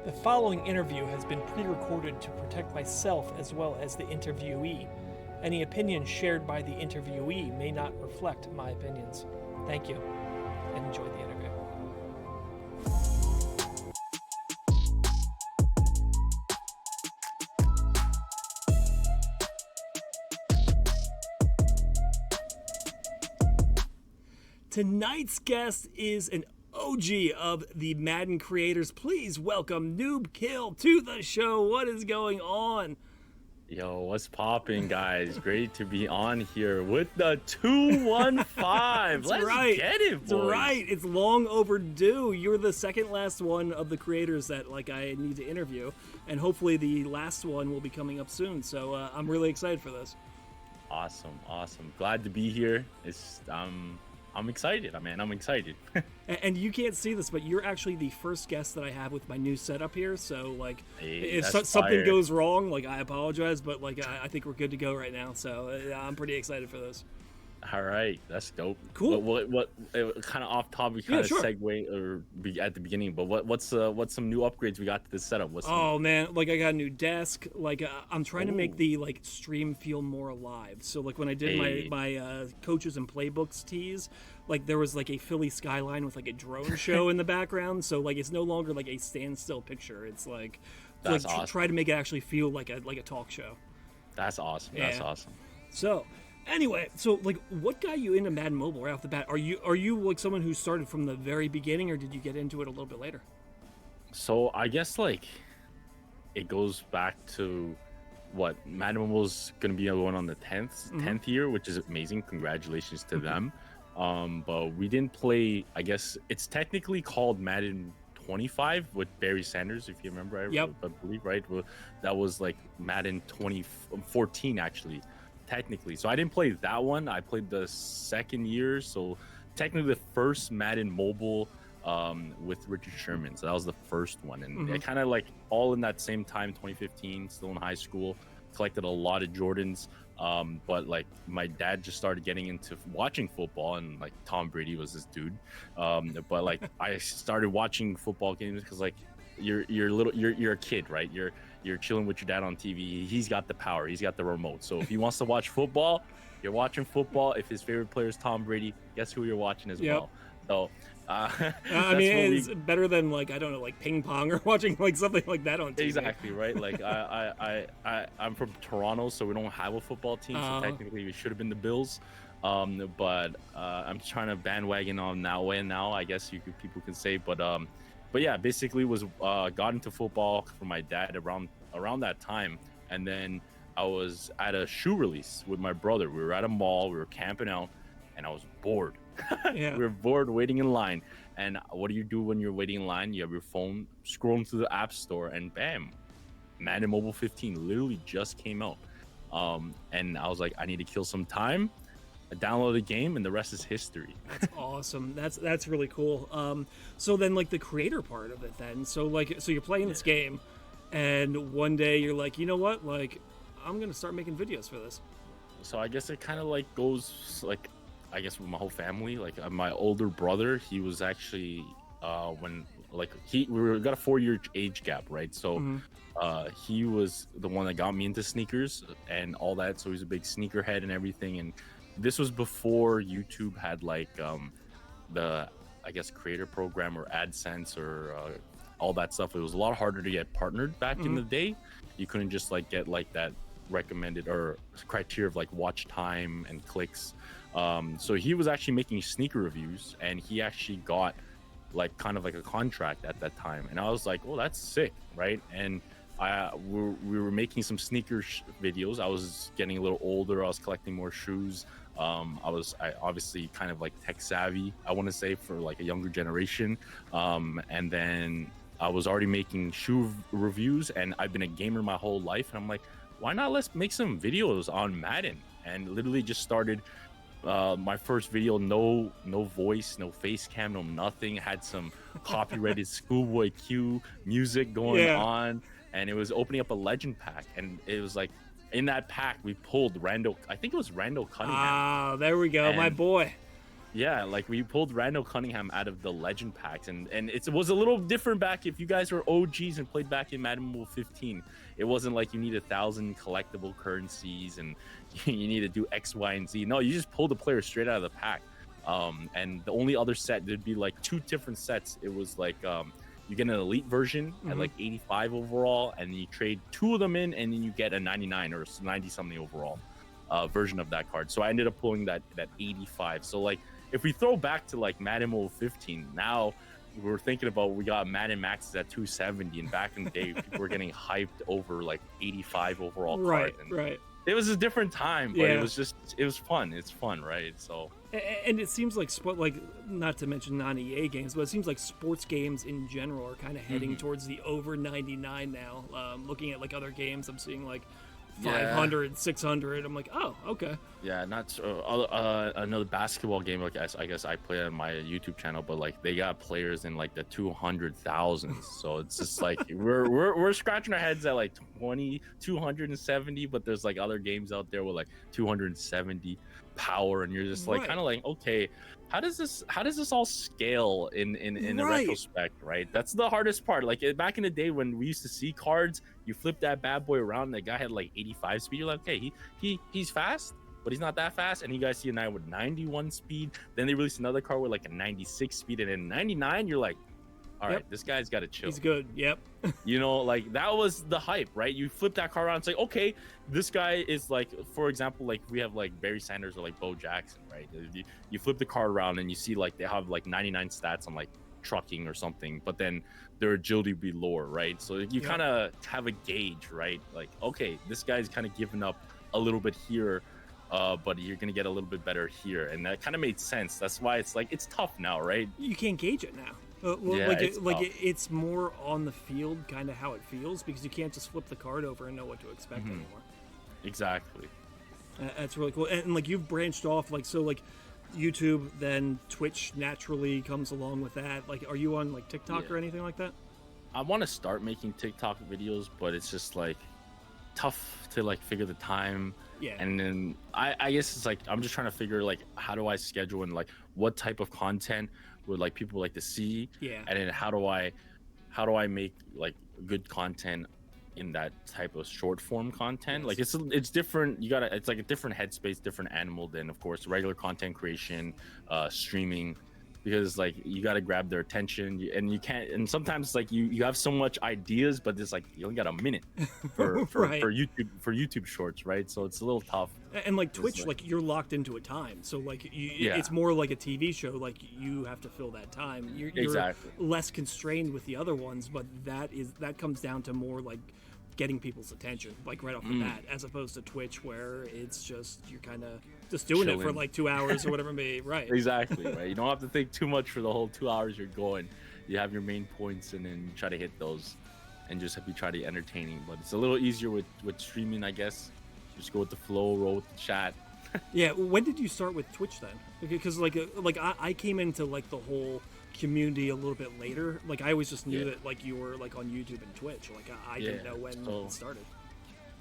The following interview has been pre-recorded to protect myself as well as the interviewee. Any opinions shared by the interviewee may not reflect my opinions. Thank you, and enjoy the interview. Tonight's guest is an OG of the Madden creators. Please welcome NOOBKILL to the show. What is going on? Yo, what's popping, guys? Great to be on here with the 215. Let's right. get it, boys. That's right. It's long overdue. You're the second last one of the creators that I need to interview, and hopefully the last one will be coming up soon. So I'm really excited for this. Awesome. Glad to be here. I'm excited, man. I'm excited. And you can't see this, but you're actually the first guest that I have with my new setup here. So, Hey, if that's something fire. goes wrong, I apologize, but I think we're good to go right now. So, I'm pretty excited for this. All right, that's dope. Cool. What kind of off topic, kind of sure. segue or be at the beginning, but what's some new upgrades we got to this setup? Man, I got a new desk. I'm trying to make the stream feel more alive. So when I did my coaches and playbooks tease, there was a Philly skyline with a drone show in the background. So it's no longer a standstill picture. It's That's awesome. Try to make it actually feel like a talk show. That's awesome. Yeah. That's awesome. So, anyway, what got you into Madden Mobile right off the bat? Are you someone who started from the very beginning, or did you get into it a little bit later? So I guess it goes back to what Madden Mobile's gonna be going on the 10th year, which is amazing. Congratulations to them. But we didn't play. I guess it's technically called Madden 25 with Barry Sanders, if you remember. Yep. I believe, right? Well, that was Madden 2014 actually. Technically, so I didn't play that one. I played the second year, so technically the first Madden Mobile with Richard Sherman. So that was the first one, and it kind of all in that same time, 2015, still in high school, collected a lot of Jordans. But my dad just started getting into watching football, and Tom Brady was this dude. But I started watching football games because you're a kid, right? You're chilling with your dad on TV. He's got the power. He's got the remote. So if he wants to watch football, you're watching football. If his favorite player is Tom Brady, guess who you're watching as well. So I mean, it's better than I don't know, ping pong or watching something like that on TV. Exactly, right? I'm from Toronto, so we don't have a football team. So technically, we should have been the Bills. But I'm trying to bandwagon on that way now. I guess people can say, but yeah, basically got into football from my dad around that time, and then I was at a shoe release with my brother. We were at a mall, we were camping out, and I was bored. Yeah. We were bored waiting in line. And what do you do when you're waiting in line? You have your phone scrolling through the app store, and bam, Madden Mobile 15 literally just came out. And I was like, I need to kill some time. I downloaded the game, and the rest is history. That's awesome. That's really cool. So then the creator part of it then. So so you're playing this game, and one day you're like, you know what? I'm gonna start making videos for this. So I guess it kind of goes I guess with my whole family. My older brother, he was actually when we got a 4-year age gap, right? So he was the one that got me into sneakers and all that. So he's a big sneakerhead and everything. And this was before YouTube had the I guess creator program or AdSense or all that stuff. It was a lot harder to get partnered back in the day. You couldn't just get that recommended or criteria of watch time and clicks. So he was actually making sneaker reviews, and he actually got kind of a contract at that time, and I was like, oh, that's sick, right? And we were making some sneaker videos. I was getting a little older. I was collecting more shoes. I obviously kind of tech savvy, I want to say, for a younger generation. And then I was already making shoe reviews, and I've been a gamer my whole life, and I'm like, why not let's make some videos on Madden? And literally just started my first video, no voice, no face cam, no nothing. Had some copyrighted Schoolboy Q music going on, and it was opening up a legend pack, and it was in that pack we pulled I think it was Randall Cunningham. There we go, my boy. Yeah, like we pulled Randall Cunningham out of the legend packs, and it was a little different back. If you guys were OGs and played back in Madden Mobile 15, it wasn't like you need 1,000 collectible currencies and you need to do X, Y, and Z. No, you just pulled the player straight out of the pack. And the only other set, there'd be like 2 different sets. It was like you get an elite version at like 85 overall, and you trade 2 of them in, and then you get a 99 or 90 something overall version of that card. So I ended up pulling that 85. So like, if we throw back to like Madden Mobile 15, now we're thinking about, we got Madden Maxes at 270, and back in the day, people were getting hyped over like 85 overall cards. And right. it was a different time, but Yeah. it was fun. It's fun, right? So. And it seems like like, not to mention non-EA games, but it seems like sports games in general are kind of heading towards the over 99 now. Looking at like other games, I'm seeing like 500, 600. I'm like, oh, okay. Yeah, not another basketball game. Like I guess I play on my YouTube channel, but like they got players in like the 200,000s. So it's just like we're scratching our heads at like 270, but there's like other games out there with like 270 power, and you're just like kind of like, okay, how does this all scale in the retrospect, right? That's the hardest part. Like back in the day when we used to see cards, you flip that bad boy around, and the guy had like 85 speed. You're like, okay, he's fast, but he's not that fast. And you guys see a guy with 91 speed. Then they released another card with like a 96 speed, and then 99. You're like, all right, this guy's got to chill. He's good. Yep. You know, like that was the hype, right? You flip that card around, it's like, okay, this guy is like, for example, like we have like Barry Sanders or like Bo Jackson, right? You flip the card around and you see like they have like 99 stats on like trucking or something, but then their agility would be lower, right? So you kind of have a gauge, right? Like, okay, this guy's kind of giving up a little bit here, but you're gonna get a little bit better here, and that kind of made sense. That's why it's like, it's tough now, right? You can't gauge it now. It's more on the field, kind of how it feels, because you can't just flip the card over and know what to expect anymore. Exactly. That's really cool. And like you've branched off, like, so like YouTube, then Twitch naturally comes along with that. Like, are you on like TikTok or anything like that? I want to start making TikTok videos, but it's just like tough to like figure the time. Yeah. And then I guess it's like, I'm just trying to figure like, how do I schedule and like what type of content would like people like to see, and then how do I make like good content in that type of short form content. Like it's different. It's like a different headspace, different animal than of course regular content creation, streaming, because like you got to grab their attention, and you can't, and sometimes like you have so much ideas, but it's like you only got a minute for YouTube shorts, right? So it's a little tough. And like Twitch, like you're locked into a time, so like it's more like a TV show. Like you have to fill that time. You're less constrained with the other ones, but that comes down to more like getting people's attention, like right off the bat, as opposed to Twitch, where it's just you're kind of just doing it for like 2 hours or whatever it may be. Right. Exactly. Right. You don't have to think too much for the whole 2 hours you're going. You have your main points, and then you try to hit those, and just have you try to be entertaining. But it's a little easier with streaming, I guess. Just go with the flow, roll with the chat. Yeah. When did you start with Twitch then? Because like I came into like the whole community a little bit later. Like I always just knew that like you were like on YouTube and Twitch. Like I didn't know when it started.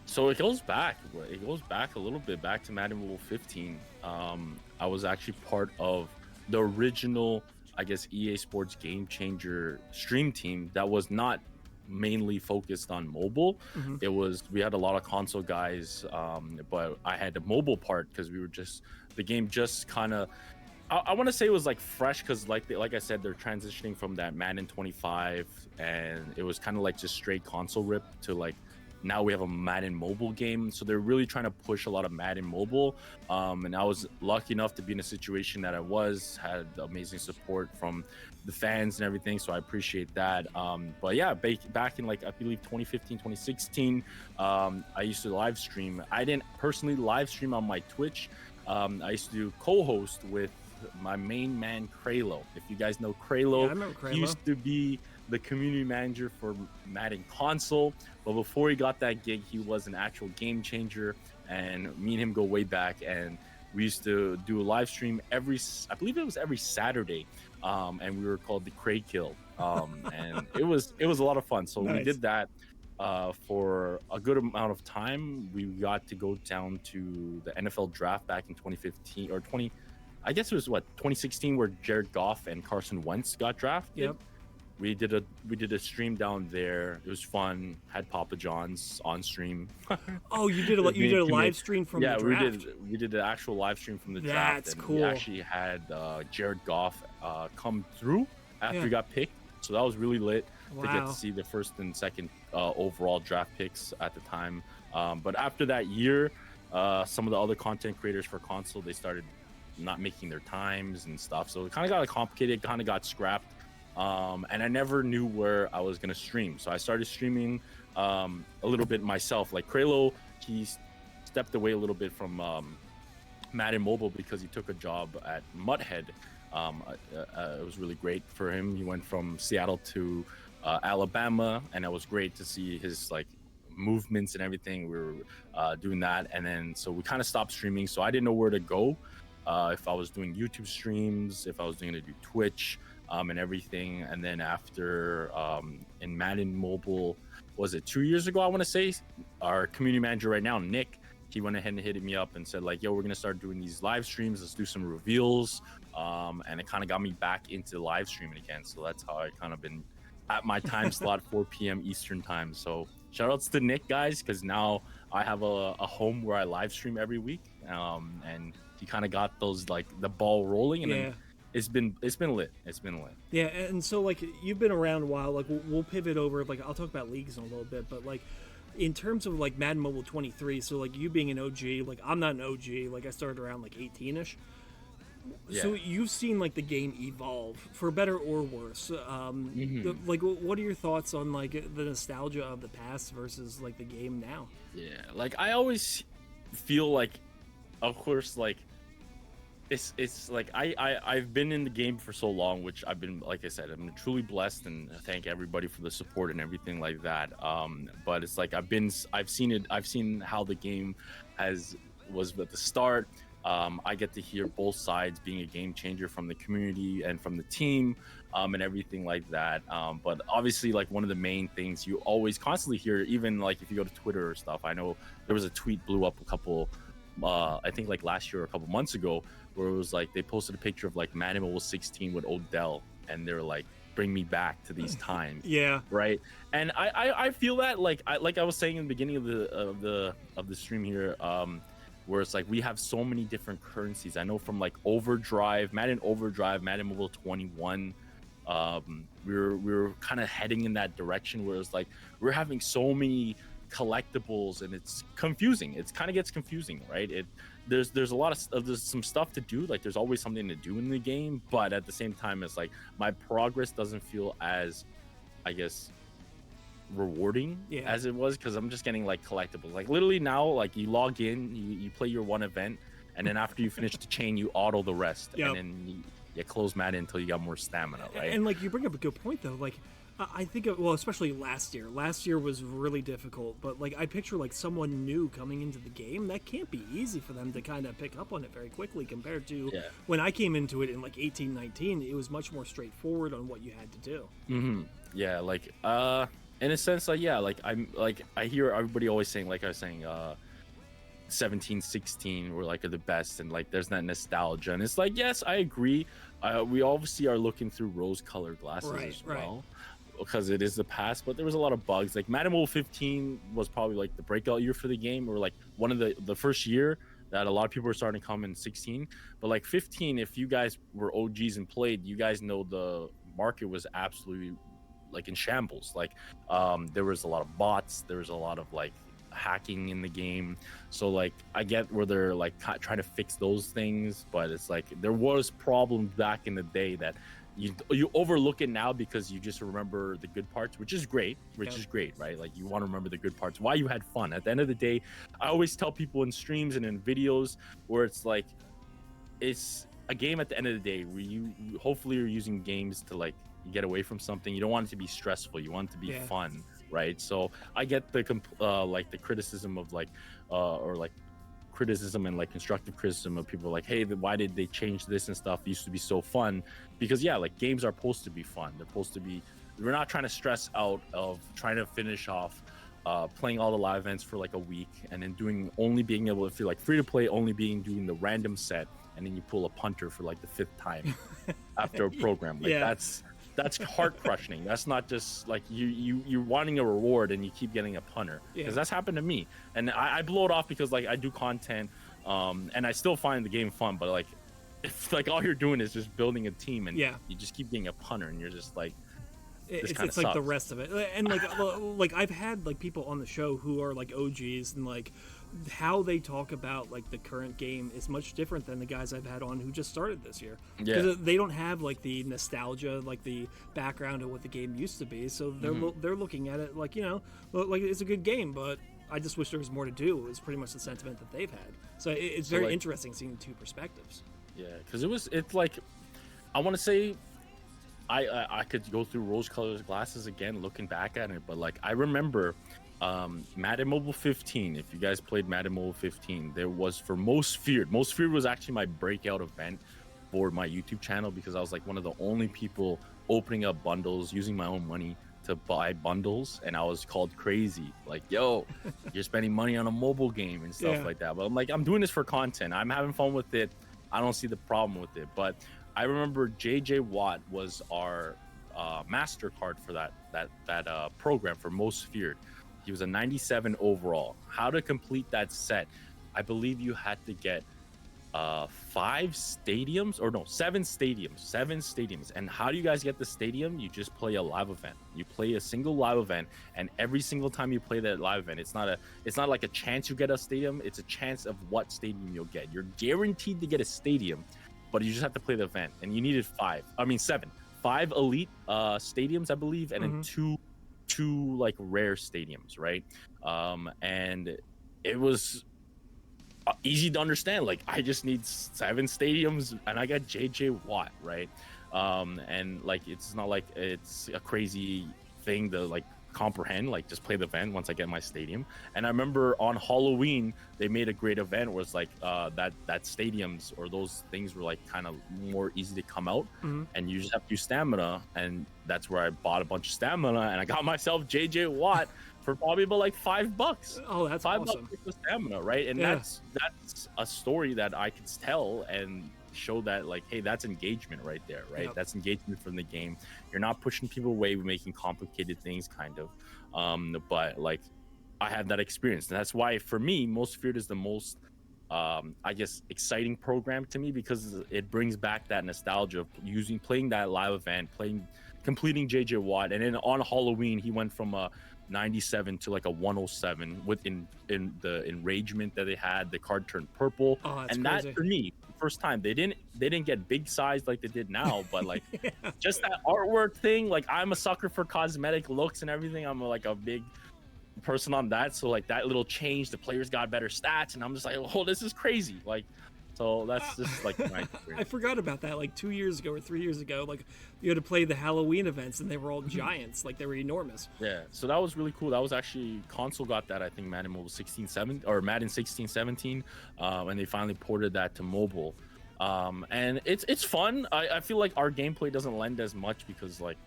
So it goes back. It goes back a little bit, back to Madden Mobile 15. I was actually part of the original, I guess, EA Sports Game Changer stream team that was not mainly focused on mobile. We had a lot of console guys, but I had the mobile part because the game just kind of, I want to say it was like fresh, because like I said, they're transitioning from that Madden 25, and it was kind of like just straight console rip to like now we have a Madden mobile game. So they're really trying to push a lot of Madden mobile, and I was lucky enough to be in a situation that had amazing support from the fans and everything, so I appreciate that. But yeah, back in like I believe 2015, 2016, I used to live stream. I didn't personally live stream on my Twitch. I used to do co-host with my main man Kralo. If you guys know Kralo, I remember Kralo. He used to be the community manager for Madden console, but before he got that gig, he was an actual game changer, and me and him go way back, and we used to do a live stream I believe it was every Saturday, and we were called the Cray Kill, and it was a lot of fun. So we did that for a good amount of time. We got to go down to the NFL draft back in 2015 or I guess it was what 2016 where Jared Goff and Carson Wentz got drafted. Yep. We did a stream down there. It was fun. Had Papa John's on stream. Oh, you did a live stream from the draft. we did the actual live stream from the draft. That's and cool. We actually had Jared Goff come through after he got picked. So that was really lit to get to see the first and second overall draft picks at the time. But after that year, some of the other content creators for console, they started not making their times and stuff. So it kind of got complicated, kind of got scrapped. And I never knew where I was going to stream. So I started streaming a little bit myself. Like Kralo, he stepped away a little bit from Madden Mobile because he took a job at Mudhead. It was really great for him. He went from Seattle to Alabama, and it was great to see his like movements and everything. We were doing that, and then so we kind of stopped streaming. So I didn't know where to go. If I was doing YouTube streams, if I was going to do Twitch, and everything. And then after in Madden Mobile, was it 2 years ago? I want to say our community manager right now, Nick, he went ahead and hit me up and said like, "Yo, we're gonna start doing these live streams. Let's do some reveals." And it kind of got me back into live streaming again. So that's how I kind of been at my time slot, 4 p.m. Eastern time. So shout outs to Nick, guys, because now I have a home where I live stream every week. And he kind of got those like the ball rolling, and then it's been lit. It's been lit. Yeah, and so like you've been around a while. Like we'll pivot over. Like I'll talk about leagues in a little bit, but like in terms of like Madden Mobile 23. So like you being an OG, like I'm not an OG. Like I started around like 18ish. Yeah. So you've seen like the game evolve for better or worse. Like, what are your thoughts on like the nostalgia of the past versus like the game now? Yeah, like I always feel like, of course, like it's like I've been in the game for so long, which I've been, like I said, I'm truly blessed, and thank everybody for the support and everything like that. But it's like I've seen how the game was at the start. I get to hear both sides being a game changer from the community and from the team, and everything like that. But obviously, like one of the main things you always constantly hear, even like if you go to Twitter or stuff, I know there was a tweet blew up a couple, I think like last year or a couple months ago, where it was like they posted a picture of like Madden Mobile 16 with Odell, and they were like, "Bring me back to these times." Yeah. Right. And I feel that like I was saying in the beginning of the stream here, where it's like we have so many different currencies. I know from like Overdrive, Madden Overdrive, Madden Mobile 21, we were kind of heading in that direction where it's like we're having so many collectibles, and it's confusing. It kind of gets confusing, right? There's a lot of there's some stuff to do. Like there's always something to do in the game, but at the same time, it's like my progress doesn't feel as, I guess, rewarding as it was, because I'm just getting like collectibles. Like literally now, like you log in, you play your one event, and then after you finish the chain, you auto the rest, and then you close Madden until you got more stamina, right? And like you bring up a good point though. Like I think especially last year was really difficult, but like I picture like someone new coming into the game, that can't be easy for them to kind of pick up on it very quickly compared to when I came into it in like 18-19. It was much more straightforward on what you had to do. Yeah, like in a sense, like I hear everybody always saying, like I was saying, 17-16 were like the best, and like there's that nostalgia, and it's like, yes, I agree. We obviously are looking through rose-colored glasses as well, because it is the past, but there was a lot of bugs. Like Madden Mobile 15 was probably like the breakout year for the game, or like one of the first year that a lot of people were starting to come in 16. But like 15, if you guys were OGs and played, you guys know the market was absolutely like in shambles. Like there was a lot of bots, there was a lot of like hacking in the game. So like I get where they're like trying to fix those things, but it's like there was problems back in the day that you overlook it now because you just remember the good parts, which is great, right? Like you want to remember the good parts, why you had fun. At the end of the day, I always tell people in streams and in videos where it's like it's a game at the end of the day where you hopefully are using games to like get away from something. You don't want it to be stressful, you want it to be fun, right? So I get the like the criticism of like or like criticism and like constructive criticism of people like, hey, why did they change this and stuff? It used to be so fun. Because like games are supposed to be fun. They're supposed to be, we're not trying to stress out of trying to finish off playing all the live events for like a week, and then being able to feel like free to play, doing the random set, and then you pull a punter for like the 5th time after a program. Like that's heart crushing. That's not just like you're wanting a reward and you keep getting a punter, because that's happened to me, and I blow it off because like I do content, and I still find the game fun, but like if like all you're doing is just building a team and you just keep getting a punter, and you're just like, it's like the rest of it. And like I've had like people on the show who are like OGs, and like how they talk about like the current game is much different than the guys I've had on who just started this year, because they don't have like the nostalgia, like the background of what the game used to be, so they're looking at it like, you know, like it's a good game, but I just wish there was more to do, is pretty much the sentiment that they've had. So it's very like, interesting seeing two perspectives. Because it's like, I want to say I could go through rose-colored glasses again looking back at it, but like I remember Madden Mobile 15. If you guys played Madden Mobile 15, there was for Most Feared. Most Feared was actually my breakout event for my YouTube channel, because I was like one of the only people opening up bundles, using my own money to buy bundles, and I was called crazy. Like, yo, you're spending money on a mobile game and stuff like that. But I'm like, I'm doing this for content. I'm having fun with it. I don't see the problem with it. But I remember JJ Watt was our MasterCard for that program for Most Feared. He was a 97 overall. How to complete that set? I believe you had to get 7 stadiums. And how do you guys get the stadium? You just play a live event. You play a single live event, and every single time you play that live event, it's not like a chance you get a stadium. It's a chance of what stadium you'll get. You're guaranteed to get a stadium, but you just have to play the event. And you needed 7 elite stadiums, I believe, and then two like rare stadiums, right? And it was easy to understand. Like, I just need 7 stadiums, and I got JJ Watt, right? And like, it's not like it's a crazy thing to like comprehend. Like, just play the event once I get my stadium. And I remember on Halloween they made a great event where it's like that stadiums or those things were like kind of more easy to come out, and you just have to use stamina, and that's where I bought a bunch of stamina, and I got myself JJ Watt for probably about like $5. Oh, that's $5 awesome. for stamina, right? And that's a story that I could tell and show that, like, hey, that's engagement right there, right? That's engagement from the game. You're not pushing people away with making complicated things, kind of. But like, I had that experience, and that's why for me, Most Feared is the most I guess exciting program to me, because it brings back that nostalgia of playing that live event, completing JJ Watt. And then on Halloween he went from a 97 to like a 107 within the enragement that they had. The card turned purple. And crazy. That for me, first time, they didn't get big size like they did now, but like just that artwork thing. Like, I'm a sucker for cosmetic looks and everything. I'm like a big person on that, so like that little change, the players got better stats, and I'm just like, oh, this is crazy. Like, so that's just like my experience. I forgot about that. Like 2 years ago or 3 years ago, like you had to play the Halloween events, and they were all giants. Like, they were enormous. Yeah, so that was really cool. That was actually, console got that, I think, Madden Mobile 16-7 or Madden 16-17, and they finally ported that to mobile. And it's fun. I feel like our gameplay doesn't lend as much because like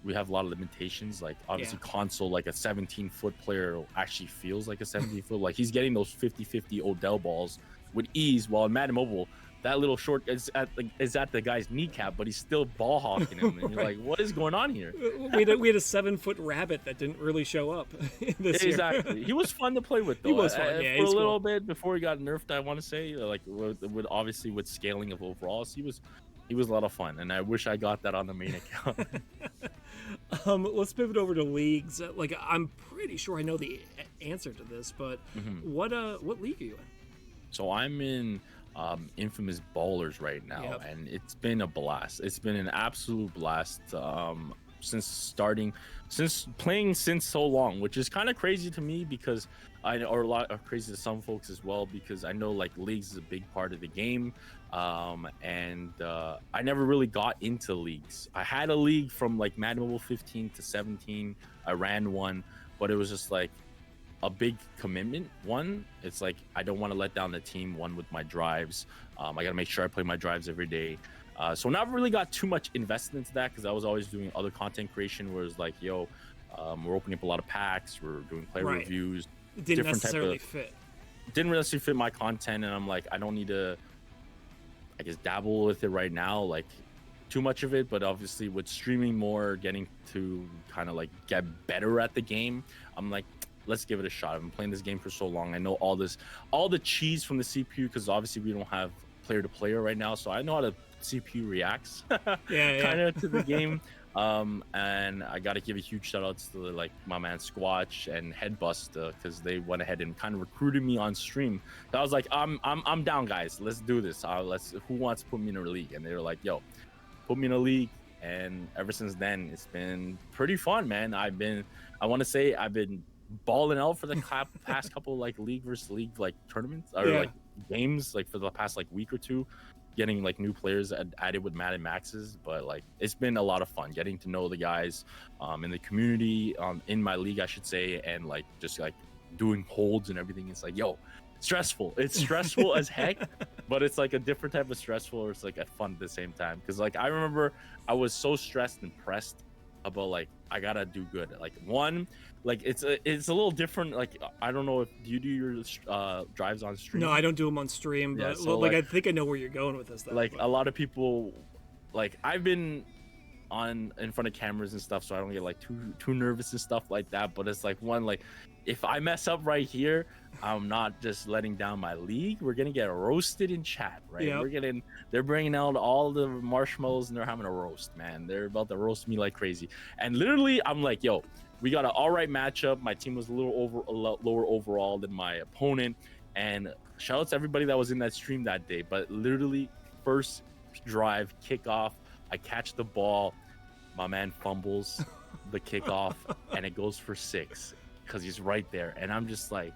we have a lot of limitations. Like, obviously console, like a 17-foot player actually feels like a 17-foot. Like, he's getting those 50-50 Odell balls with ease, while in Madden Mobile, that little short is at the guy's kneecap, but he's still ball hawking him. And you're like, what is going on here? We had a 7-foot rabbit that didn't really show up this year. Exactly. He was fun to play with, though. He was fun, for a little bit before he got nerfed, I want to say. Like, with obviously with scaling of overalls, he was a lot of fun, and I wish I got that on the main account. Let's pivot over to leagues. Like, I'm pretty sure I know the answer to this, but what league are you in? So I'm in Infamous Ballers right now, and it's been a blast. It's been an absolute blast since playing since so long, which is kind of crazy to me, because or a lot of crazy to some folks as well, because I know like leagues is a big part of the game. And I never really got into leagues. I had a league from like Madden Mobile 15 to 17. I ran one, but it was just like a big commitment. One, it's like I don't want to let down the team. One, with my drives, I gotta make sure I play my drives every day. So never really got too much invested into that, because I was always doing other content creation where it's like, yo, We're opening up a lot of packs. We're doing player Right. reviews. It didn't different type necessarily of fit. didn't necessarily fit my content, and I'm like, I don't need to, I guess, dabble with it right now, like too much of it. But obviously, with streaming more, getting to kind of like get better at the game, I'm like, let's give it a shot. I've been playing this game for so long. I know all the cheese from the CPU, because obviously we don't have player to player right now, so I know how the CPU reacts kind of to the game. And I got to give a huge shout out to like my man Squatch and Headbust, because they went ahead and kind of recruited me on stream. So I was like, I'm down, guys. Let's do this. Who wants to put me in a league? And they were like, yo, put me in a league. And ever since then, it's been pretty fun, man. I want to say I've been balling out for the past couple like league versus league like tournaments or like games, like for the past like week or two, getting like new players added with Madden Maxes. But like, it's been a lot of fun getting to know the guys in the community, in my league, I should say, and like just like doing holds and everything. It's like, yo, stressful. It's stressful as heck, but it's like a different type of stressful, or it's like a fun at the same time. Because like, I remember I was so stressed and pressed about like, I gotta do good. Like one, like it's a little different. Like, I don't know if you do your drives on stream. No, I don't do them on stream, but so like I think I know where you're going with this. Like a lot of people, like I've been in front of cameras and stuff, so I don't get like too nervous and stuff like that. But it's like one, like if I mess up right here, I'm not just letting down my league. We're gonna get roasted in chat, right? Yep. They're bringing out all the marshmallows and they're having a roast, man. They're about to roast me like crazy. And literally, I'm like, yo, we got an all right matchup. My team was a lot lower overall than my opponent. And shout out to everybody that was in that stream that day. But literally, first drive, kickoff, I catch the ball. My man fumbles the kickoff, and it goes for 6 because he's right there. And I'm just like,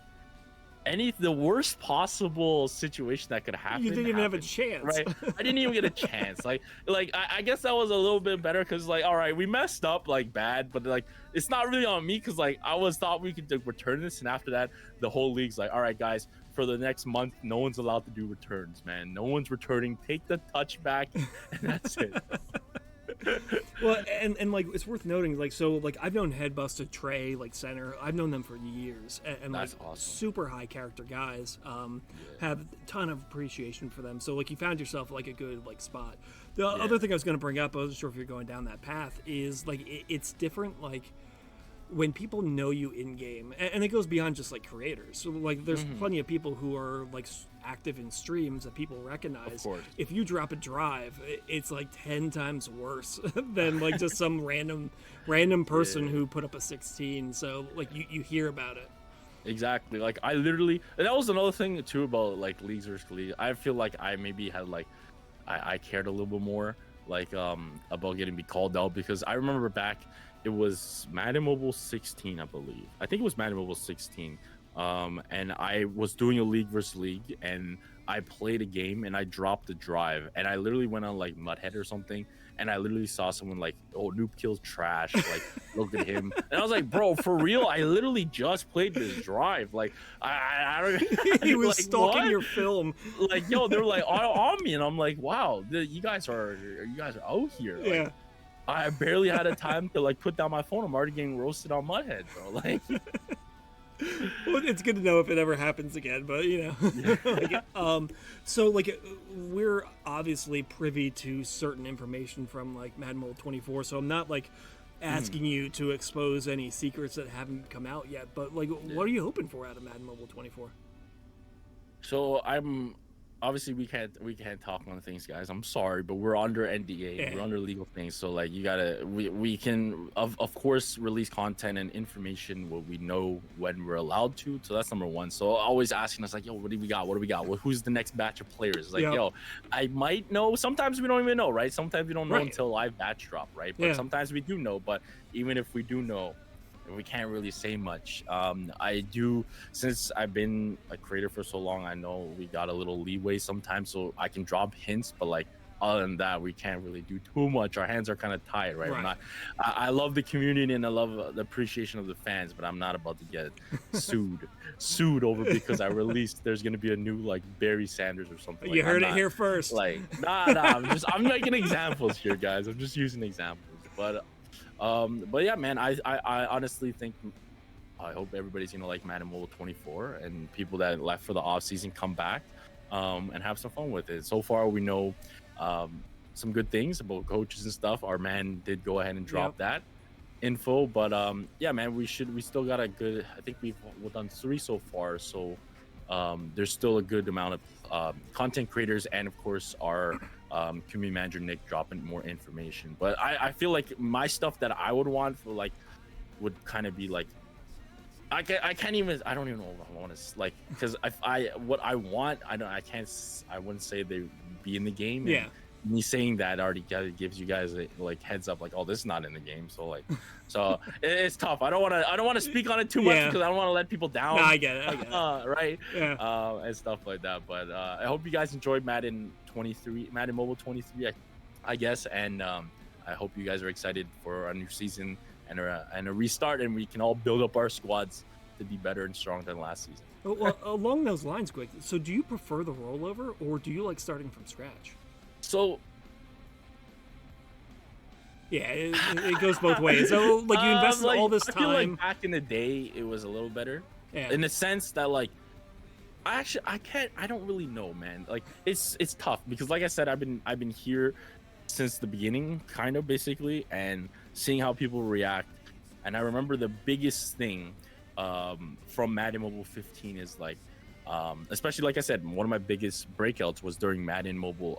the worst possible situation that could happen. You didn't even have a chance, right? I didn't even get a chance. Like I guess that was a little bit better, because like, all right, we messed up like bad, but like it's not really on me, because like I thought we could return this, and after that, the whole league's like, all right, guys, for the next month, no one's allowed to do returns, man. No one's returning. Take the touchback, and that's it. Well, and like it's worth noting, like, so like I've known Headbusted, Trey, like center, I've known them for years, and like awesome. Super high character guys, have a ton of appreciation for them. So like you found yourself like a good like spot. The other thing I was going to bring up, I wasn't sure if you're going down that path, is like it's different like when people know you in game, and it goes beyond just like creators. So like there's plenty of people who are like active in streams that people recognize. If you drop a drive, it's like 10 times worse than like just some random person who put up a 16. So like you hear about it. Exactly. Like I literally, and that was another thing too about like leagues versus leagues. I feel like I maybe had like I cared a little bit more like about getting me called out, because I remember back, it was Madden Mobile 16, I believe. I think it was Madden Mobile 16. And I was doing a league versus league, and I played a game and I dropped the drive, and I literally went on like Mudhead or something, and I literally saw someone like, oh, NOOBKILL's trash, like look at him, and I was like, bro, for real, I literally just played this drive, like I don't he was like, stalking what? your film, like, yo, they were like on me, and I'm like, wow, you guys are out here. Like, I barely had a time to like put down my phone. I'm already getting roasted on Mudhead, bro. Like, well, it's good to know if it ever happens again, but you know, like, so like we're obviously privy to certain information from like Madden Mobile 24, so I'm not like asking you to expose any secrets that haven't come out yet, but like, what are you hoping for out of Madden Mobile 24? So I'm obviously we can't talk on things, guys. I'm sorry, but we're under NDA. We're under legal things, so like we can of course release content and information what we know when we're allowed to. So that's number one. So always asking us like, yo, what do we got? Well, who's the next batch of players? Like, yo, I might know. Sometimes we don't even know, right? Sometimes we don't know until live batch drop, right? But sometimes we do know. But even if we do know, we can't really say much. I do, since I've been a creator for so long, I know we got a little leeway sometimes, so I can drop hints, but like other than that, we can't really do too much. Our hands are kind of tied, right? I love the community and I love the appreciation of the fans, but I'm not about to get sued over because I released there's gonna be a new like Barry Sanders or something. You heard it here first. Like, nah, I'm making examples here, guys. I'm just using examples, but But yeah, man, I honestly think I hope everybody's gonna like Madden Mobile 24, and people that left for the off season come back and have some fun with it. So far, we know um, some good things about coaches and stuff. Our man did go ahead and Yep. drop that info, but yeah, man, we still got a good. I think we've done 3 so far, so there's still a good amount of content creators, and of course our community manager Nick dropping more information. But I feel like my stuff that I would want for like would kind of be like I can't even I don't even know what I want to like because I what I want I can't I wouldn't say they be in the game. Yeah. And me saying that already gives you guys a, like heads up like, oh, this is not in the game. So like so it's tough. I don't want to speak on it too much Yeah. because I don't want to let people down. No, I get it. Right. Yeah. And stuff like that. But I hope you guys enjoyed Madden Mobile 23, I guess, and I hope you guys are excited for a new season and a restart, and we can all build up our squads to be better and stronger than last season. Well, along those lines, quick. So, do you prefer the rollover, or do you like starting from scratch? So yeah, it goes both ways. So, like, you invested all this time. I feel like back in the day, it was a little better. Yeah. In the sense that, like, I don't really know, man. Like, it's tough because, like I said, I've been here since the beginning, kind of basically, and seeing how people react. And I remember the biggest thing from Madden Mobile 15 is like, especially like I said, one of my biggest breakouts was during Madden Mobile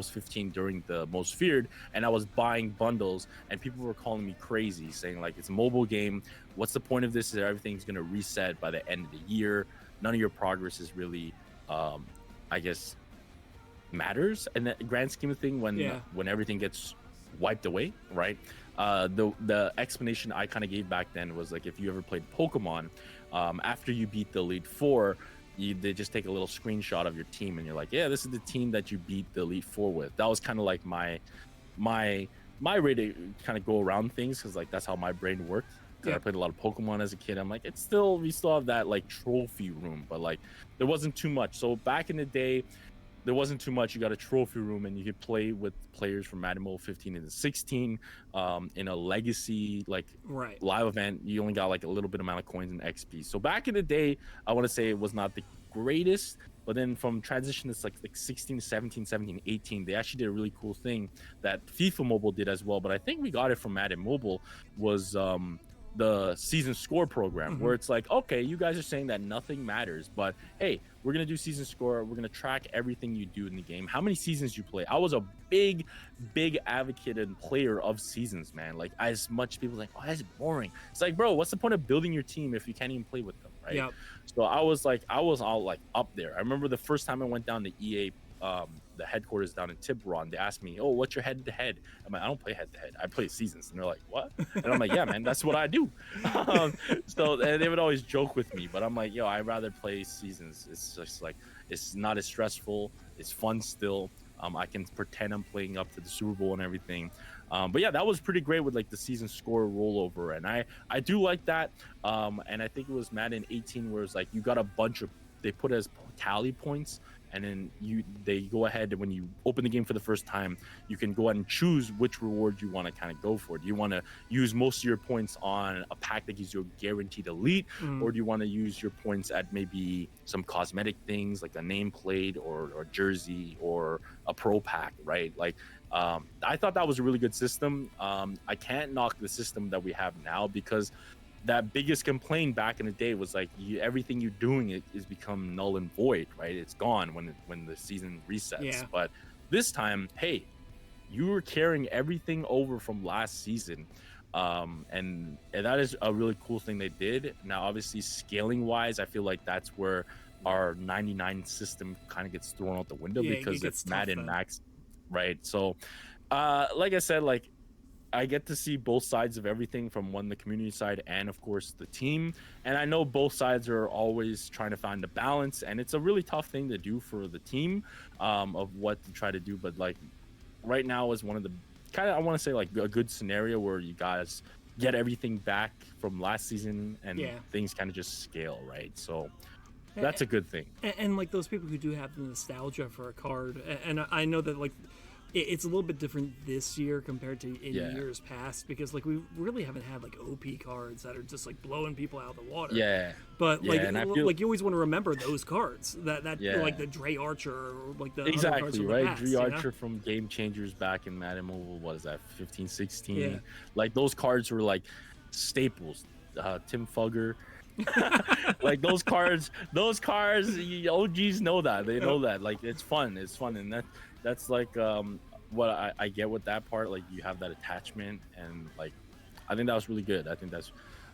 15 during the Most Feared, and I was buying bundles, and people were calling me crazy, saying like, it's a mobile game. What's the point of this? Is everything's gonna reset by the end of the year? None of your progress is really, I guess, matters in the grand scheme of thing when everything gets wiped away, right? The explanation I kind of gave back then was like, if you ever played Pokemon, after you beat the Elite Four, they just take a little screenshot of your team, and you're like, yeah, this is the team that you beat the Elite Four with. That was kind of like my way to kind of go around things, because like that's how my brain worked. I played a lot of Pokemon as a kid. I'm like, we still have that like trophy room, but like there wasn't too much. So back in the day, there wasn't too much. You got a trophy room, and you could play with players from Madden Mobile 15 and 16 in a legacy like live event. You only got like a little bit amount of coins and XP. So back in the day, I want to say it was not the greatest, but then from transition to like 16 to 17, 17, 18, they actually did a really cool thing that FIFA Mobile did as well. But I think we got it from Madden Mobile was the season score program, where it's like, okay, you guys are saying that nothing matters, but hey, we're gonna do season score. We're gonna track everything you do in the game, how many seasons you play. I was a big advocate and player of seasons, man. Like, as much people like, oh, that's boring. It's like, bro, what's the point of building your team if you can't even play with them, right? So I was all like up there. I remember the first time I went down to EA, the headquarters down in Tiburon, they asked me, oh, what's your head-to-head? I'm like, I don't play head-to-head, I play seasons. And they're like, what? And I'm like, yeah, man, that's what I do. So they would always joke with me, but I'm like, yo, I'd rather play seasons. It's just like, it's not as stressful, it's fun still. I can pretend I'm playing up to the Super Bowl and everything. But yeah, that was pretty great with like the season score rollover, and I do like that. And I think it was Madden 18 where it's like, you got a bunch of, they put it as tally points, and then they go ahead, and when you open the game for the first time, you can go ahead and choose which reward you want to kind of go for. Do you want to use most of your points on a pack that gives you a guaranteed elite, or do you want to use your points at maybe some cosmetic things like a nameplate or jersey or a pro pack, right? Like, I thought that was a really good system. I can't knock the system that we have now, because that biggest complaint back in the day was like, everything you're doing is become null and void, right? It's gone when the season resets. But this time, hey, you were carrying everything over from last season, and that is a really cool thing they did. Now, obviously, scaling wise, I feel like that's where our 99 system kind of gets thrown out the window, because it's Madden Max, right? So like I said, like, I get to see both sides of everything, from the community side and of course the team. And I know both sides are always trying to find a balance, and it's a really tough thing to do for the team, of what to try to do. But like right now is one of the kind of, I want to say, like a good scenario where you guys get everything back from last season, and things kind of just scale, right? So that's a good thing. And like those people who do have the nostalgia for a card, and I know that like it's a little bit different this year compared to in Yeah. years past, because like we really haven't had like OP cards that are just like blowing people out of the water. Yeah. But Yeah, like and I feel like you always want to remember those cards Yeah. like the Dre Archer or like the other cards exactly from the right. past, Dre you know? Archer from Game Changers back in Madden Mobile. What is that? 15, 16. Yeah. Like those cards were like staples. Tim Fugger. Like those cards, OGs know that. They know that. Like it's fun, and that's like what I get with that part. Like you have that attachment, and like I think that was really good. I think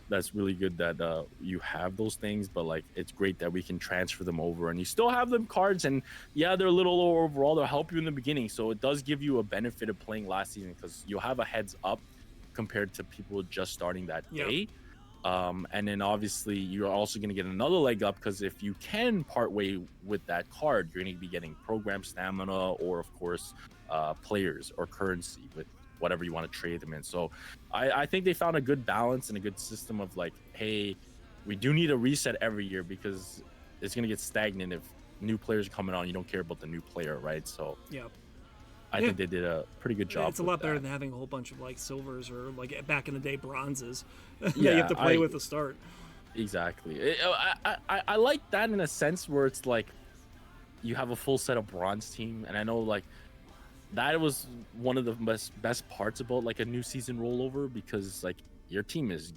that's really good that you have those things, but like it's great that we can transfer them over, and you still have them cards, and yeah, they're a little lower overall. They'll help you in the beginning, so it does give you a benefit of playing last season because you'll have a heads up compared to people just starting that day. And then obviously you're also going to get another leg up because if you can part way with that card, you're going to be getting program stamina or of course players or currency with whatever you want to trade them in. So I think they found a good balance and a good system of like, hey, we do need a reset every year because it's going to get stagnant if new players are coming on. You don't care about the new player, right? So Yeah. I think they did a pretty good job. It's a lot better than having a whole bunch of like silvers or like back in the day bronzes that Yeah, you have to play with to start. Exactly. I like that in a sense where it's like you have a full set of bronze team, and I know like that was one of the best parts about like a new season rollover because like your team is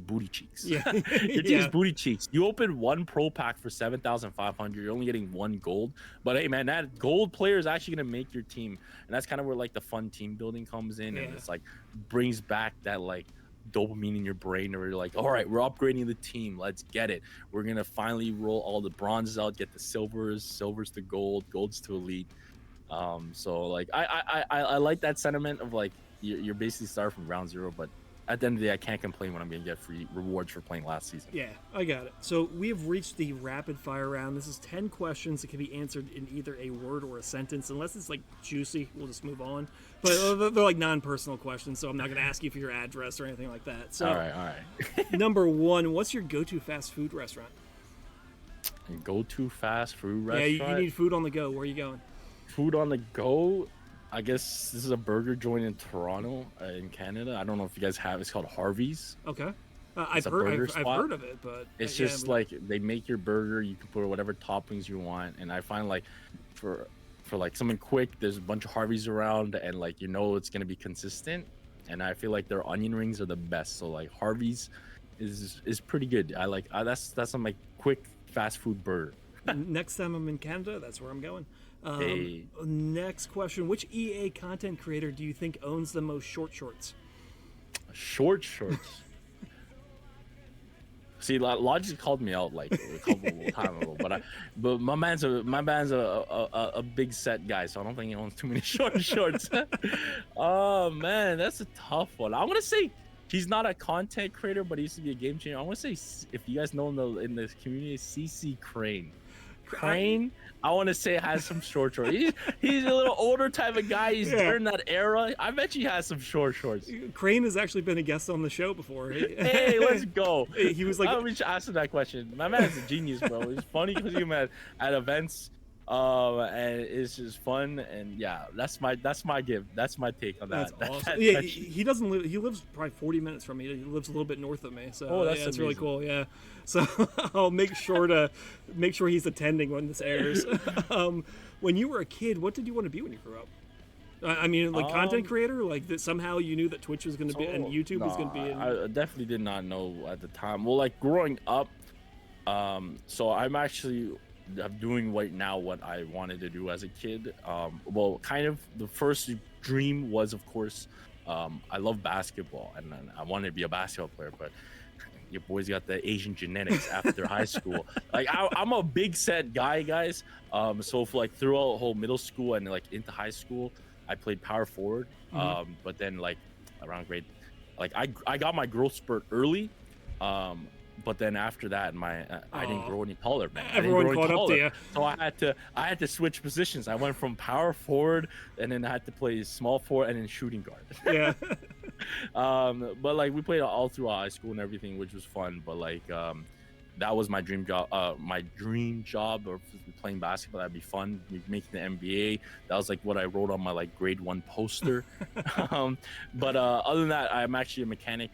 booty cheeks. Yeah. Your team's booty cheeks. You open one pro pack for 7,500. You're only getting one gold, but hey man, that gold player is actually gonna make your team, and that's kind of where like the fun team building comes in, and it's like brings back that like dopamine in your brain where you're like, all right, we're upgrading the team, let's get it. We're gonna finally roll all the bronzes out, get the silvers to gold, golds to elite. So like I like that sentiment of like you're basically starting from ground zero, but at the end of the day, I can't complain when I'm going to get free rewards for playing last season. Yeah, I got it. So we have reached the rapid fire round. This is 10 questions that can be answered in either a word or a sentence. Unless it's like juicy, we'll just move on. But they're like non-personal questions, so I'm not going to ask you for your address or anything like that. So, all right. Number one, what's your go-to fast food restaurant? Go-to fast food restaurant? Yeah, you need food on the go. Where are you going? Food on the go? I guess this is a burger joint in Toronto, in Canada. I don't know if you guys have. It's called Harvey's. Okay, I've heard of it, but it's just like they make your burger. You can put whatever toppings you want, and I find like for like something quick, there's a bunch of Harvey's around, and like it's gonna be consistent. And I feel like their onion rings are the best. So like Harvey's is pretty good. I like that's on my quick fast food burger. Next time I'm in Canada, that's where I'm going. Hey. Next question. Which EA content creator do you think owns the most short shorts? Short shorts? See, Logic called me out like a couple of time ago, but my man's a big set guy, so I don't think he owns too many short shorts. Oh man, that's a tough one. I'm gonna say he's not a content creator, but he used to be a game changer. I want to say, if you guys know him in the community, CC Crane. Crane, I want to say has some short shorts. He's a little older type of guy. He's during that era. I bet he has some short shorts. Crane has actually been a guest on the show before. Hey, let's go. He was like, I should ask him that question. My man's a genius, bro. It's funny because he met at events. And it's just fun, and yeah, that's my give. That's my take on that. That's awesome. Yeah, he doesn't live. He lives probably 40 minutes from me. He lives a little bit north of me. So that's really cool. Yeah, so I'll make sure he's attending when this airs. When you were a kid, what did you want to be when you grew up? I mean, like content creator, like that. Somehow you knew that Twitch was going to be and YouTube was going to be. I definitely did not know at the time. Well, like growing up, so I'm actually. I'm doing right now what I wanted to do as a kid. Well, kind of the first dream was, of course, I love basketball, and I wanted to be a basketball player, but your boys got the Asian genetics after high school. Like I'm a big set guy, guys. So for like throughout whole middle school and like into high school, I played power forward. But then like around grade, like I got my growth spurt early. But then after that, I didn't grow any taller, man. Everyone caught up to you. So I had to switch positions. I went from power forward, and then I had to play small forward and then shooting guard. Yeah. But like we played all through high school and everything, which was fun. But like that was my dream job. My dream job, or playing basketball, that'd be fun. Making the NBA, that was like what I wrote on my like grade 1 poster. But other than that, I'm actually a mechanic.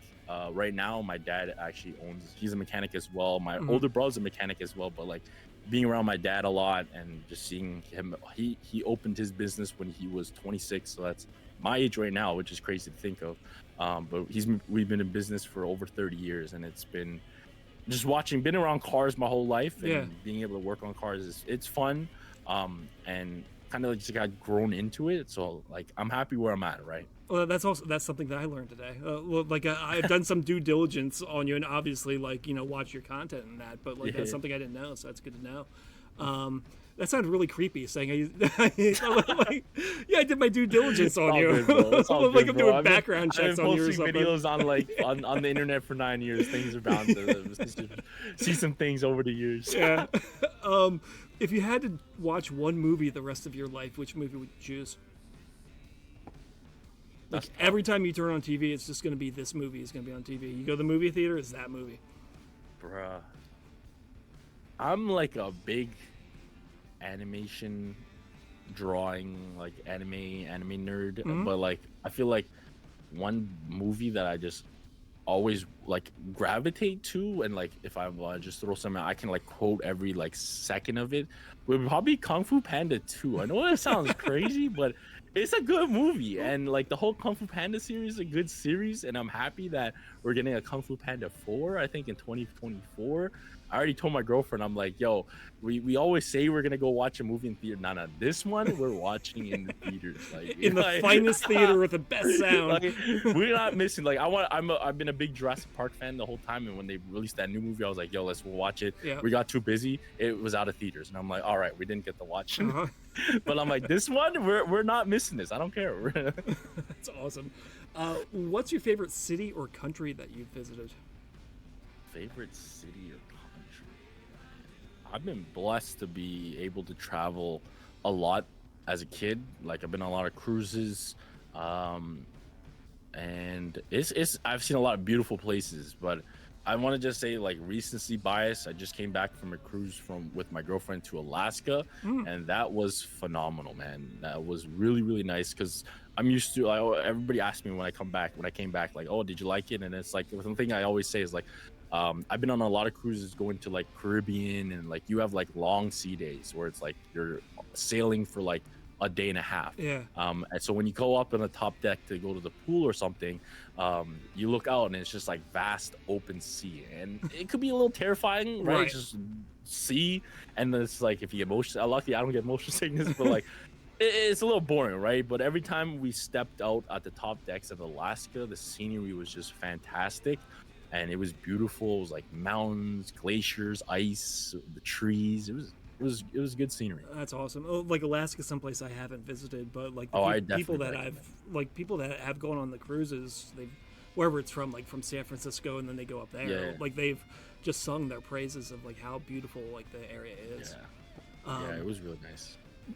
Right now, my dad actually he's a mechanic as well. My older brother's a mechanic as well. But like being around my dad a lot and just seeing him, he opened his business when he was 26, so that's my age right now, which is crazy to think of. But we've been in business for over 30 years, and it's been just been around cars my whole life, and being able to work on cars it's fun. And kind of just got grown into it, so like I'm happy where I'm at, right? Well, that's something that I learned today. Well, like I've done some due diligence on you, and obviously, like watch your content and that. But like that's something I didn't know, so that's good to know. That sounded really creepy, saying like, yeah, I did my due diligence on you. It's all like good, I'm bro. doing background checks on you or posting something. videos on like on the internet for 9 years. Things are bound to see some things over the years. Yeah. If you had to watch one movie the rest of your life, which movie would you choose? Like every time you turn on TV, it's just going to be this movie is going to be on TV. You go to the movie theater, it's that movie. Bruh. I'm like a big animation drawing, like anime nerd, but like I feel like one movie that I just always like gravitate to, and like if I just throw something I can like quote every like second of it, would probably Kung Fu Panda 2. I know that sounds crazy, but it's a good movie, and like the whole Kung Fu Panda series is a good series, and I'm happy that we're getting a Kung Fu Panda 4, I think in 2024. I already told my girlfriend, I'm like, yo, we always say we're gonna go watch a movie in theater. Nah, this one we're watching in the theaters, like in the finest theater with the best sound. Like, we're not missing. Like I've been a big Jurassic Park fan the whole time, and when they released that new movie, I was like, yo, let's watch it. Yeah. We got too busy. It was out of theaters, and I'm like, all right, we didn't get to watch it. But I'm like, this one, we're not missing this. I don't care. That's awesome. What's your favorite city or country that you've visited? Favorite city or country? I've been blessed to be able to travel a lot as a kid. Like I've been on a lot of cruises, and I've seen a lot of beautiful places. But I want to just say, like, recency bias. I just came back from a cruise with my girlfriend to Alaska, and that was phenomenal, man. That was really, really nice, because I'm used to, everybody asks me when I came back, like, oh, did you like it? And it's like, the thing I always say is like, I've been on a lot of cruises going to like Caribbean, and like you have like long sea days where it's like you're sailing for like a day and a half. Yeah. And so when you go up on the top deck to go to the pool or something, you look out and it's just like vast open sea, and it could be a little terrifying, right? Right. Just sea, and it's like if you get luckily I don't get motion sickness, but like it's a little boring, right? But every time we stepped out at the top decks of Alaska, the scenery was just fantastic. And it was beautiful. It was like mountains, glaciers, ice, the trees. It was good scenery. That's awesome. Oh, like Alaska, someplace I haven't visited, but like people that have gone on the cruises, wherever it's from, like from San Francisco, and then they go up there. Yeah. Like they've just sung their praises of like how beautiful like the area is. Yeah, it was really nice.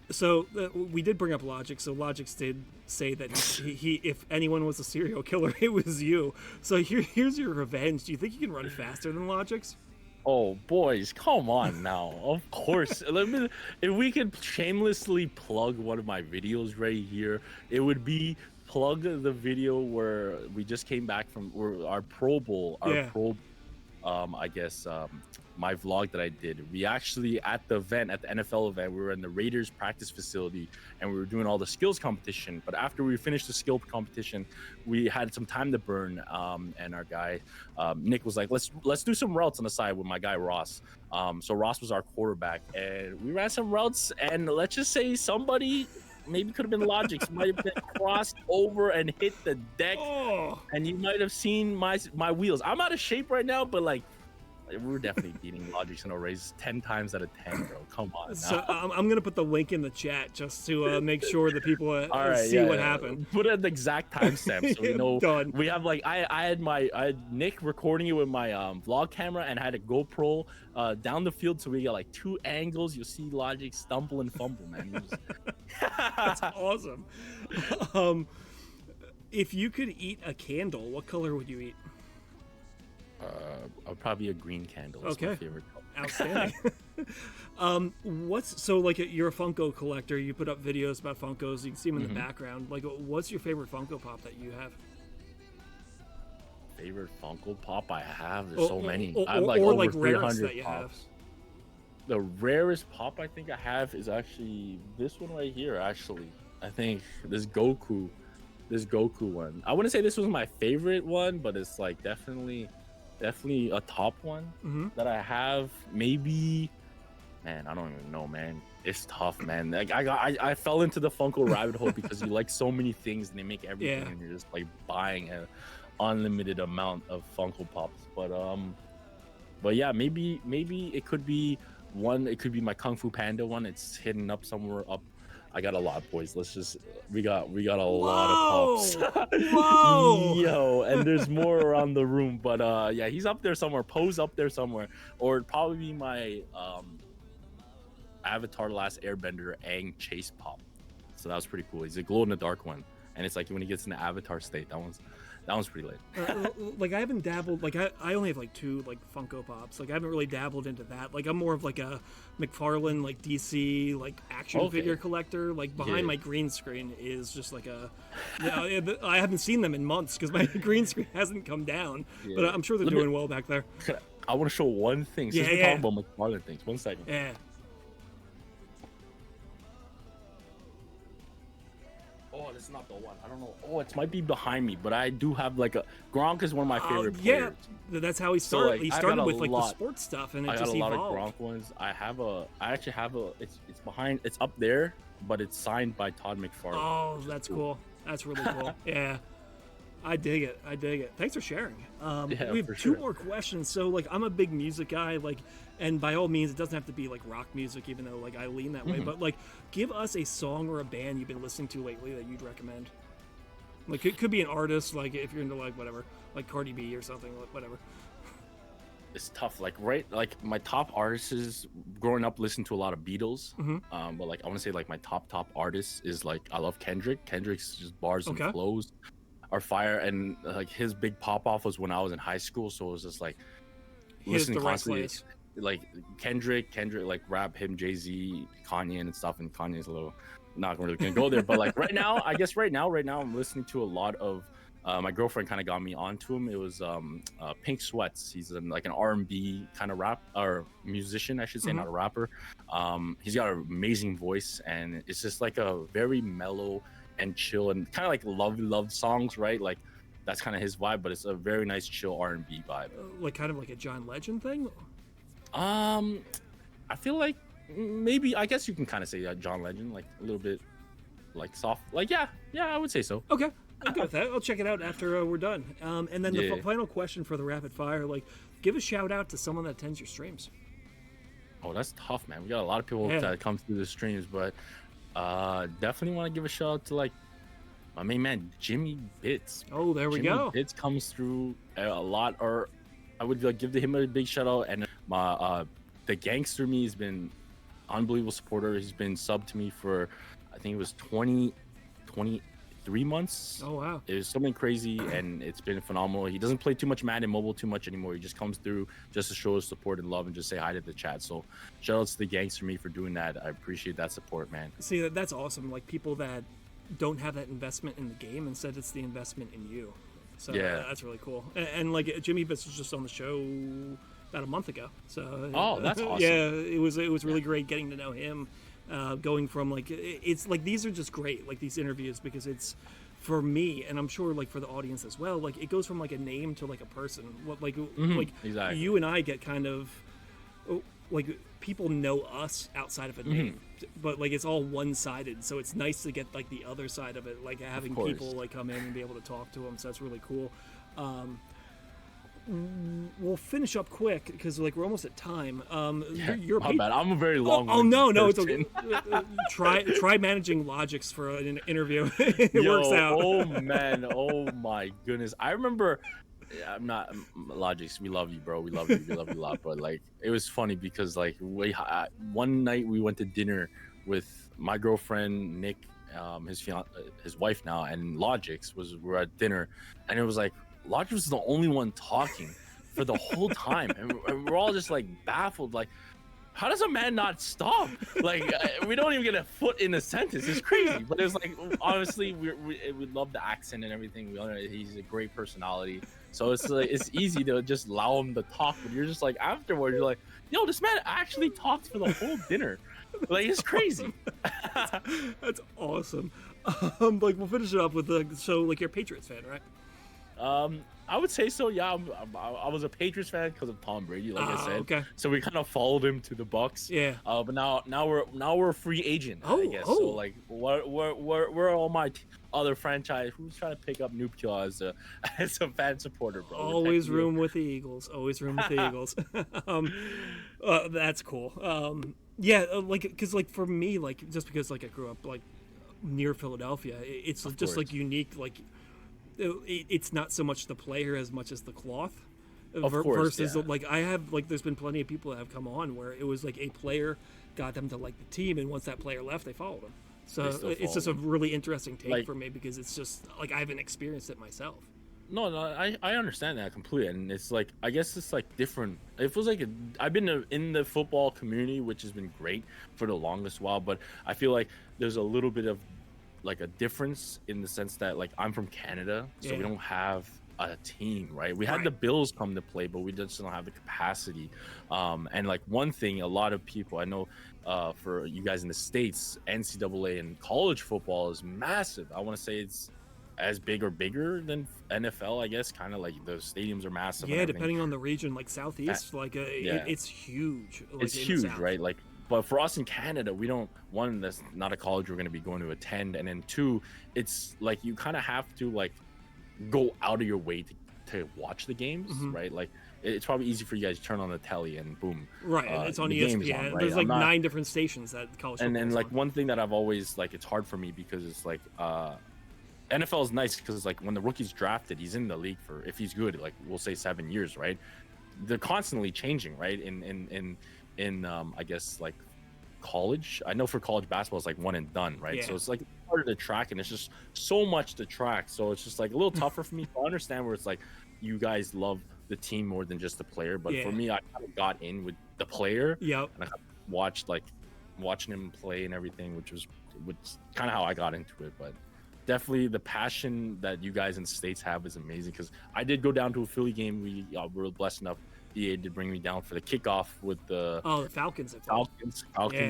So we did bring up Logic. So Logic did say that he if anyone was a serial killer, it was you. So here's your revenge. Do you think you can run faster than Logic's? Oh, boys, come on now. Of course. If we could shamelessly plug one of my videos right here, it would be plug the video where we just came back from our Pro Bowl, my vlog that I did. We actually, at the NFL event, we were in the Raiders practice facility, and we were doing all the skills competition. But after we finished the skill competition, we had some time to burn, and our guy Nick was like, let's do some routes on the side with my guy Ross. So Ross was our quarterback, and we ran some routes, and let's just say somebody, maybe could have been Logic, might have been crossed over and hit the deck, and you might have seen my wheels. I'm out of shape right now, but like, we're definitely beating Logic's in a race 10 times out of 10, bro. Come on. So I'm gonna put the link in the chat just to make sure that people see what happened. Put an exact timestamp so we know. Done. We have like I had Nick recording it with my vlog camera, and I had a GoPro down the field, so we got like 2 angles. You'll see Logic stumble and fumble, man. That's awesome. If you could eat a candle, what color would you eat? I'll probably a green candle. That's my favorite color. Outstanding. What's so like you're a Funko collector? You put up videos about Funkos. You can see them in the background. Like, what's your favorite Funko Pop that you have? Favorite Funko Pop I have? There's so many. I have or over like 300 that you pops. have. The rarest pop I think I have is actually this one right here. Actually, I think this Goku one. I wouldn't say this was my favorite one, but it's like definitely a top one that I have. Maybe, man, I don't even know, man. It's tough, man. Like I fell into the Funko rabbit hole because you like so many things and they make everything, and you're just like buying an unlimited amount of Funko Pops. But yeah, maybe it could be one. It could be my Kung Fu Panda one. It's hidden up somewhere up. I got a lot, boys. We got a lot of pops. Whoa! Yo, and there's more around the room, but yeah, he's up there somewhere. Poe's up there somewhere, or it'd probably be my Avatar: Last Airbender Aang Chase pop. So that was pretty cool. He's a glow in the dark one, and it's like when he gets in the Avatar state. That one's pretty lit. Like I haven't dabbled. Like I only have like 2 like Funko Pops. Like I haven't really dabbled into that. Like I'm more of like a McFarlane like DC like action figure collector. Like behind my green screen is just like a. I haven't seen them in months because my green screen hasn't come down. Yeah. But I'm sure they're doing well back there. I want to show one thing. Since we're talking about McFarlane things, 1 second. Yeah. Oh, this is not the one. I don't know. Oh, it might be behind me, but I do have like a Gronk is one of my favorite players. Yeah, that's how he started. So, like, he started with like the sports stuff, and it just evolved. I got a lot of Gronk ones. I actually have a. It's behind. It's up there, but it's signed by Todd McFarlane. Oh, that's cool. That's really cool. Yeah. I dig it. Thanks for sharing. We have 2 more questions. So, like, I'm a big music guy, like, and by all means, it doesn't have to be like rock music, even though like I lean that way. But like, give us a song or a band you've been listening to lately that you'd recommend. Like, it could be an artist, like if you're into like whatever, like Cardi B or something, like whatever. It's tough. Like my top artists is growing up listening to a lot of Beatles. But like I want to say like my top artist is like I love Kendrick. Kendrick's just bars and flows are fire, and like his big pop off was when I was in high school, so it was just like listening constantly. Like Kendrick like rap him, Jay-Z, Kanye and stuff, and Kanye's a little not really gonna go there, but like right now I'm listening to a lot of my girlfriend kind of got me onto him. It was Pink Sweats. He's like an R&B kind of rap or musician, I should say, not a rapper. He's got an amazing voice, and it's just like a very mellow and chill and kind of like love songs, right? Like that's kind of his vibe, but it's a very nice chill R&B vibe. Like kind of like a John Legend thing. I feel like maybe, I guess you can kind of say that John Legend, like a little bit like soft, like yeah, I would say so. Okay, I'm good with that. I'll check it out after we're done. And then the final question for the rapid fire, like, give a shout out to someone that attends your streams. Oh, that's tough, man. We got a lot of people that come through the streams, but definitely want to give a shout out to like my main man Jimmy Bits. Oh, there we go. Jimmy Bits comes through a lot, or I would like give him a big shout out. And my the Gangster Me has been unbelievable supporter. He's been subbed to me for I think it was 23 months. Oh wow, it was something crazy, and it's been phenomenal. He doesn't play too much Madden Mobile too much anymore. He just comes through just to show his support and love and just say hi to the chat. So shout outs to the Gangster Me for doing that. I appreciate that support, man. See, that's awesome. Like people that don't have that investment in the game, instead it's the investment in you. So that's really cool. And like Jimmy Bits was just on the show about a month ago. So that's awesome. Yeah, it was really great getting to know him. Going from like it's like these are just great, like these interviews, because it's for me, and I'm sure like for the audience as well, like it goes from like a name to like a person. What like exactly. You and I get kind of like people know us outside of a name, but like it's all one-sided, so it's nice to get like the other side of it, like having people like come in and be able to talk to them. So that's really cool. We'll finish up quick because like we're almost at time. You're my bad. I'm a very long. No, it's okay. Try managing logics for an interview. It works out. Oh man, oh my goodness. I remember. I'm not Logics. We love you, bro. We love you a lot. But like, it was funny because like one night we went to dinner with my girlfriend Nick, his wife now, and Logics we're at dinner, and it was like Logics was the only one talking, for the whole time, and we're all just like baffled, like, how does a man not stop? Like, we don't even get a foot in a sentence. It's crazy. But it's like, honestly, we love the accent and everything. We all know he's a great personality. So it's like, it's easy to just allow him to talk. But you're just like, afterwards, you're like, yo, this man actually talked for the whole dinner. Like, it's crazy. That's awesome. Like, we'll finish it up with so like, you're a Patriots fan, right? I would say so. Yeah, I was a Patriots fan because of Tom Brady, like I said. Okay. So we kind of followed him to the Bucks. Yeah. But now we're a free agent. I guess. So like, where are all my other franchise? Who's trying to pick up Noobkill as a fan supporter, bro? Always room with the Eagles. Always room with the Eagles. That's cool. Yeah, like, because like for me, like, just because like I grew up like near Philadelphia, it's just like unique, like. It's not so much the player as much as the cloth. Versus like I have like there's been plenty of people that have come on where it was like a player got them to like the team, and once that player left, they followed him. So it's just a really interesting take for me, because it's just like I haven't experienced it myself. No, I understand that completely, and it's like, I guess it's like different. It feels like I've been in the football community, which has been great for the longest while, but I feel like there's a little bit of like a difference in the sense that like I'm from Canada, so we don't have a team, right? We had the Bills come to play, but we just don't have the capacity. And like one thing, a lot of people I know, for you guys in the States, NCAA and college football is massive. I want to say it's as big or bigger than NFL, I guess. Kind of like the stadiums are massive. Yeah, depending on the region, like Southeast, like it's huge. Like, it's huge, right? Like, but for us in Canada, we don't, one, that's not a college we're going to be going to attend, and then two, it's like you kind of have to like go out of your way to watch the games, right? Like it's probably easy for you guys to turn on the telly and boom, right? And it's on ESPN. On, right? There's like 9 different stations that college. And then like one thing that I've always like, it's hard for me because it's like NFL is nice because like when the rookie's drafted, he's in the league for, if he's good, like we'll say 7 years, right? They're constantly changing, right? In I guess like college, I know for college basketball it's like one and done, right? So it's like harder to track, and it's just so much to track, so it's just like a little tougher for me. I understand where it's like you guys love the team more than just the player, but for me, I kind of got in with the player, and I watched like watching him play and everything, which kind of how I got into it. But definitely the passion that you guys in the States have is amazing, because I did go down to a Philly game. We were blessed enough, EA did bring me down for the kickoff with the Falcons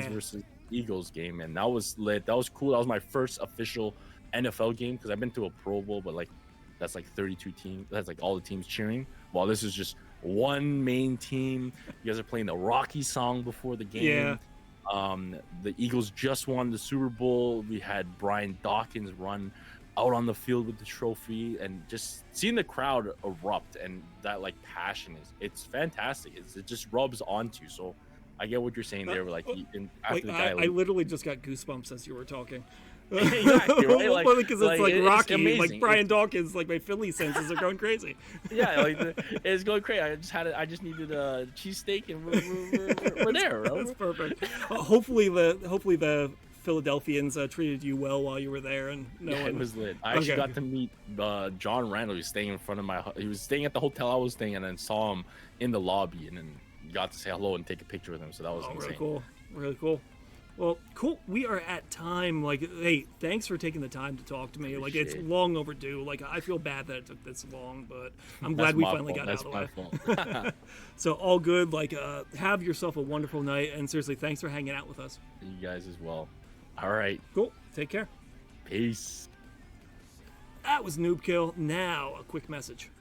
versus Eagles game, and that was lit. That was cool. That was my first official NFL game, because I've been to a Pro Bowl, but like that's like 32 teams. That's like all the teams cheering. While this is just one main team. You guys are playing the Rocky song before the game. The Eagles just won the Super Bowl. We had Brian Dawkins run out on the field with the trophy, and just seeing the crowd erupt and that like passion it's fantastic. It just rubs onto you. So I get what you're saying there. Like after the guy, I literally just got goosebumps as you were talking. Exactly, right? Like, because it's like Rocky, amazing. like Brian Dawkins, like my Philly senses are going crazy. Like it's going crazy. I just needed a cheesesteak, and we're there. Bro. That's perfect. Hopefully the Philadelphians treated you well while you were there, and it was lit. I actually got to meet John Randall. He was staying in front of he was staying at the hotel I was staying in, and saw him in the lobby, and then got to say hello and take a picture with him. So that was insane. Really cool. Well, cool. We are at time. Like, hey, thanks for taking the time to talk to me. Like, it's long overdue. Like, I feel bad that it took this long, but I'm glad we finally got out of the way. So all good. Like, have yourself a wonderful night, and seriously, thanks for hanging out with us. You guys as well. All right. Cool. Take care. Peace. That was Noobkill. Now, a quick message.